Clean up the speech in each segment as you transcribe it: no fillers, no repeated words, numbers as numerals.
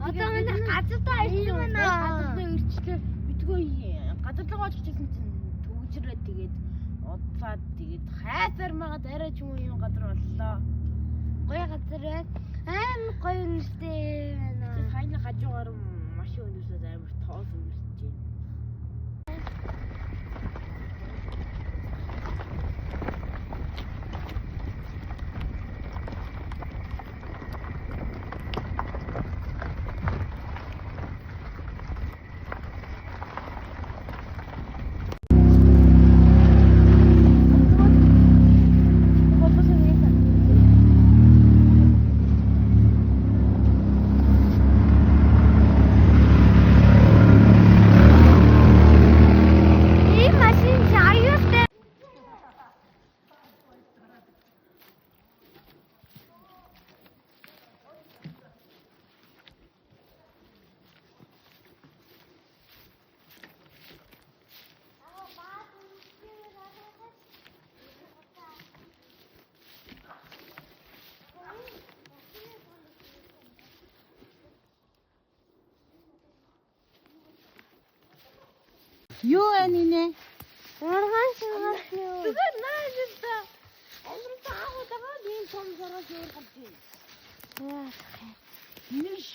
Одоо манай газартаа ирсэн байна. Газарлаа ирчлээ. Битгөө газарлаа очижсэн чинь төгжрээ тэгээд удлаад тэгээд хайфар магаад арай ч юм газар боллоо. Гоё газар байна. Амар гоё нэртэй байна. Хайна хажуугаар машин өнөрсөд амар тоос өнөрсөж байна. Юу вэ нэ? Ургаан шугаас юу? Тэгээд наажта. Амар таахаа ийм том зураг юургаж байна. Нэш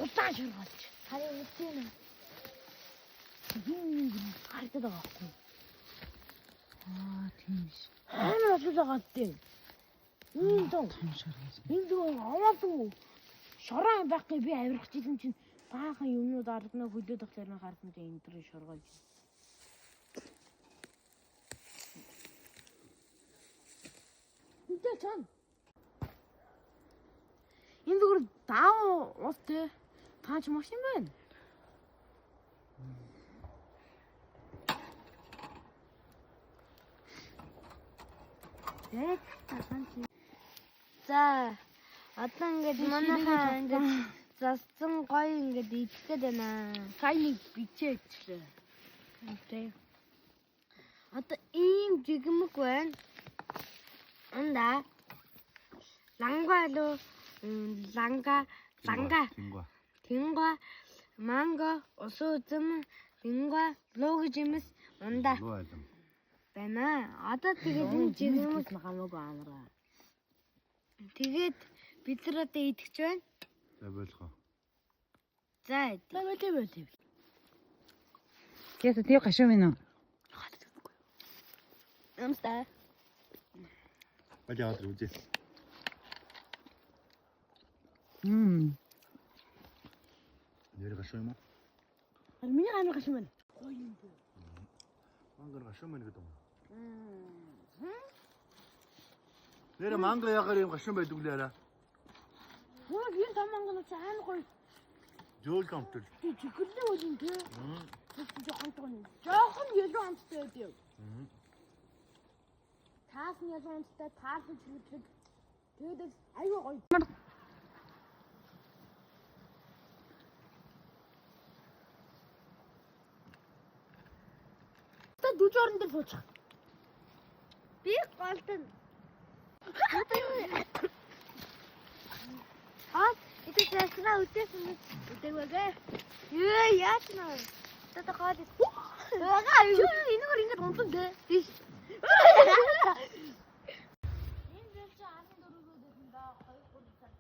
утаа шургаж. Харин үтэн. Харагдаад байгаа байхгүй. Тийм биш. Амар болоод байгаа гэдэг. Ийм том Шаргаж. энэ дөө аваагүй. Шороо байхгүй би авирах гэсэн чинь баахан юмнууд арднаа хөлөөд тахлаар харсан чинь энэ дөрөв шоргож. Үнтэй чам. Энэ зүгээр даав ус тэ. Таач машин байна. За одоо ингээд манайхаа ингээд зассан гоё ингээд идэх гээд байна. Сайныг бичээчлээ. Окей. Одоо ийм жигмэг байна. Анда лангало ланга тэнгва манго усуудам тэнгва лог жимс унда байна. Одоо тэгээд энэ жигмэг хамаагүй амраа. тэгээд бид нар одоо идэж байна. За болгоо. За Тэвэ. Яса тий гашуу минь. Амста. Бади аваад үзээ. Нэр гашуу юм уу? Миний амар гашин байна. Гоё юм бэ. Мангар гашуу мэн гэдэг юм. Нэр манга ягаар юм гашуу байдаг лээ арай. Хөөе энэ таманган ч амар гоё. Жөөл камтэр. Чи чиглээ үлэн тий. Жохон тооны. Жохон ялуу амттай байд. Таасны ялуу амттай таасан чиглэг. Тэгээд аюу гоё. Та дүж орон дээр суучих. Би голдон. Это сестра үтээсэн үтээгвэгээ. Юу яач наа. Тата гоод. Ага юу энэгээр ингэж унтсан дээ. Тийш. Энэ зэл чи 14-өөд байсан да 2-3 цаг.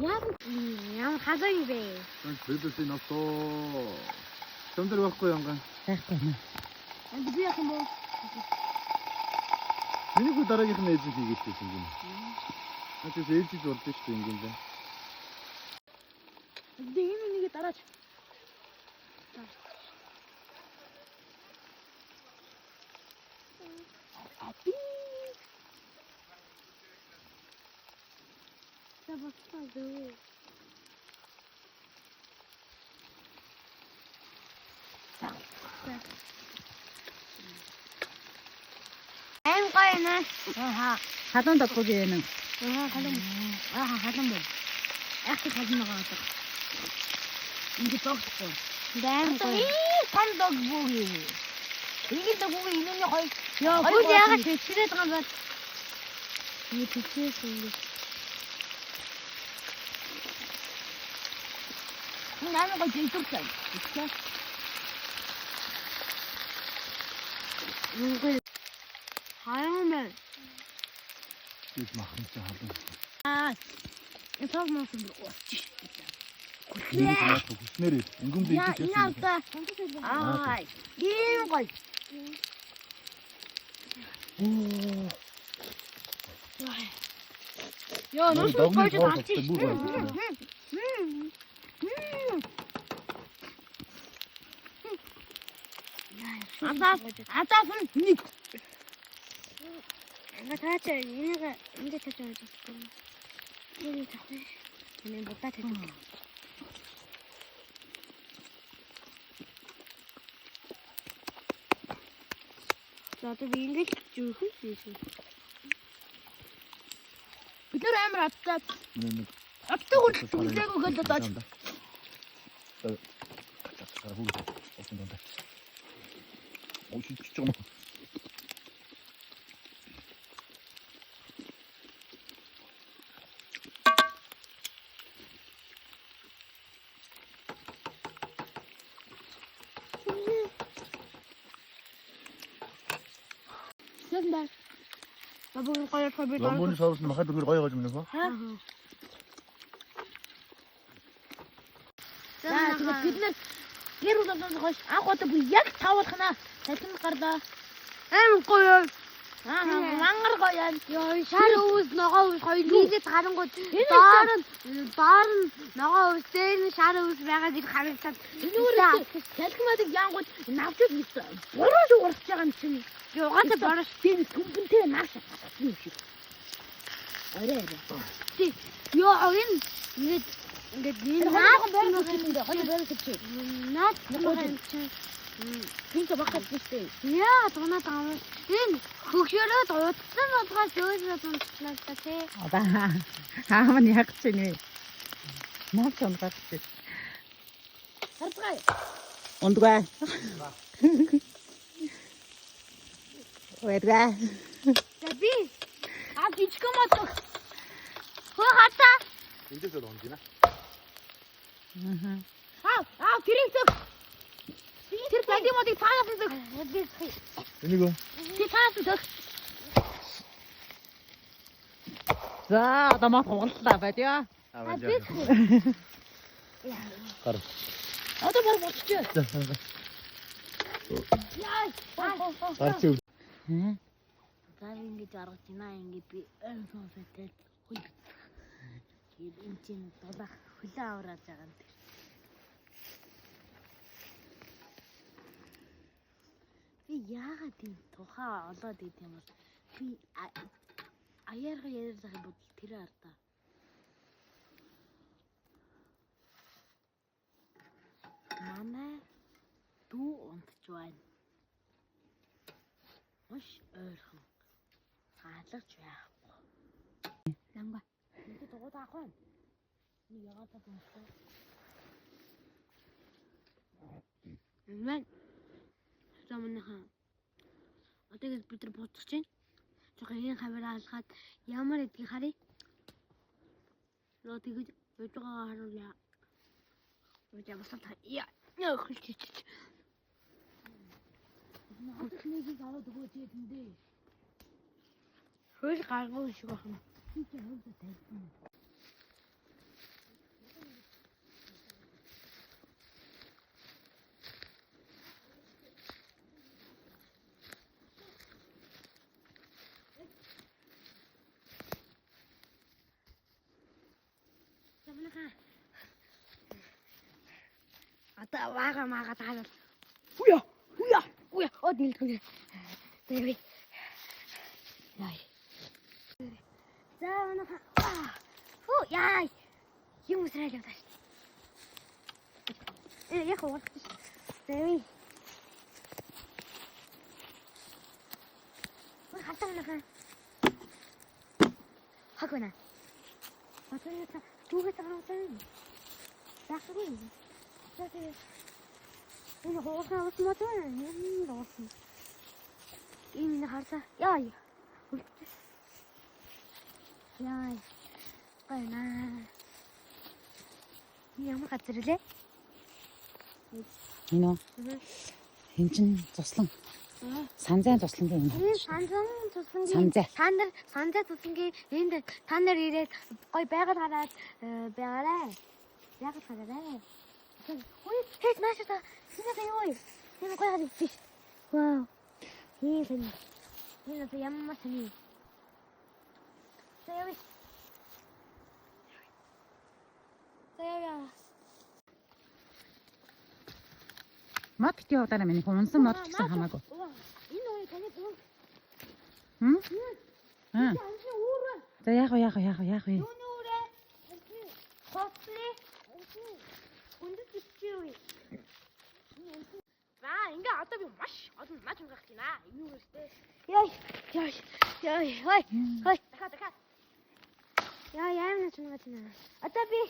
Яам хазаа юм бэ? Бэдэлтэй навтоо. Тэмдэр байхгүй янган. Байхгүй нэ. Энд би яах юм бэ? Миний хүү дараагийнх нь ээж хийгээдсэн юм. Начис ээж болд шүү дээ ингээн байна. Энэ нэгэ дараач. Табастаа. Эм гоё нэ. Халуун даггүй би энэ. Халуун. Халуун байна. Яах гэж халуун байгаа. 이게 떡고. 네, 산덕 고기. 이게 또 고기 있는 게 거의. 야, 어디 내가 대출에 들어가면 이게 대출에서 이게 나는 거 제일 좁다. 그쵸? 이걸 다양하면 Jetzt machen sie haben. 아, 저 먹으면 어찌. 이거 좀 스멜이 웅금도 야, 있겠지. 이나 없다. 아, 이런 거. 오. 야, 너 손까지 다 낫지? 아따, 손. 내가 다 했죠. 얘네가 언제 찾아오지? 얘네 다 해. 얘네 못다 찾아. 나도 미인데 쭉 흘리지. 그대로 하면 아따. 네. 앞쪽으로 동대고 근데 나 가자. 가자. 보고. 어떤데? 오, 진짜 뭐. 된다. 나보고 거야 컵이 런본이 사왔으면 하도 그걸 가야가지고 내가. 야, 지금 비즈니스 얘로 던져서 거시 아무것도 뭐약 타워하나 대충 깔다. 엠 거야. 망할 거야. 야, 샤르우스 나가우 거의 이제 다른 거 얘는 다른 나가우 세는 샤르우스 매가지고 가면 참 이거를 대충하게 양고 납죽 있어. 벌어져 월시간 쯤. 요한테 말을 된 금분태 낚시. 어래. 요 어린 이게 니나 했는데 어디 너를 그치? 나 진짜 막 갔을 때. 야, 도나 다음에 국수를 더 쓰면 어떡할 수 있어? 나한테 어다. 아무니 학생이. 나좀 같이. 살까요? 온두가. 왜 들어가? 나비 아, 뒤치고 맞다. 그거 갔다. 이제서 던지나? 아, 드링크. 드링크 어디 어디 파놨어. 이거. 뒤 파놨어. 자, 너 막 먹었다, 봐줘. 아, 맞아. 가라. 나도 바로 못 치죠. 자, 야, 알았지. 응? 다른 게 알았지나 이게 비 서서 때. 인진 도다 흘러오라자간데. 비 야가 딘 도하 어다 디테마. 비 아야가 예르자 뭐 티라르다. Манай дүү унтж байна. Маш ойрхон. Хаалгач байхгүй. Ланга. Энд дугуй таах байна. Нэг ягаад та унтсан. Мэн. Замнаха. Отогс бид нар буцах чинь. Жохоо энэ камера алгаад ямар эдгийг харъя. Лоо тэгэж бодож байгаа харуулъя. Я бас та я хөлчих. Надад нэг аваад өгөөч эндээ. Хөл гаргуу шиг байна. Чи хөлд тавьсан. Замнаха. ата вага мага таалал. Уя, 어디 일통해. 대비. 야이. замнаха. 야. 힘을 내려 다시. 약간 왔지. 대비. 갔다 오나가. 하거나. 어쩌니까 두 개 따라왔잖아. 나 그래. Энэ хоолны авсан мод юм доосон. Энэ харсаа. Яа. Яа. гайна. Ямар газар лээ? Энэ үү? Энэ чинь туслан. Санзайн туслангийн энэ. Энэ санзан туслангийн Санзай. санзай туслангийн энд та нар ирээд гой байгаад хараад байгаарай. Байгаад хараарай. Ой, хэт нааш та. Энэ юу вэ? Энэ гой хараа биш. Вау. Энэ ямар тань. Саяа. Саяа. Мод бити удаараа миний унсан мод гэсэн хамаагүй. Энэ уу таны дүү. Хм? Аа. Анхны уураа. За яах вэ? Юуны уураа? Хотле. Өндөд бичээвээ. За ингээ одоо би маш олон наач гарах гинэ. Юу вэ? Яй. Хой. Дахиад. Яа яамна ч нэг юм. Одоо би.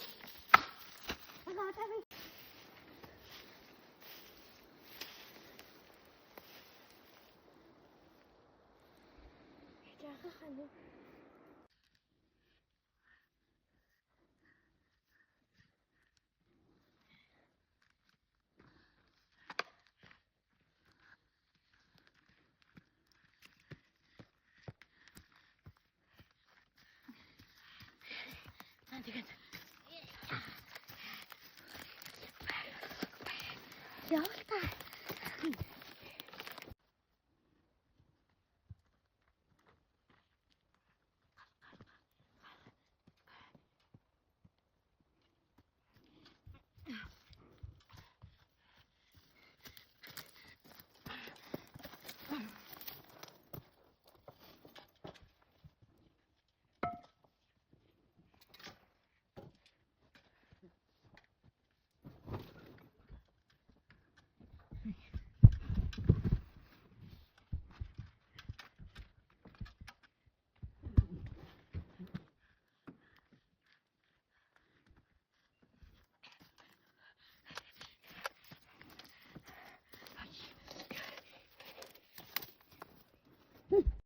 Яа та.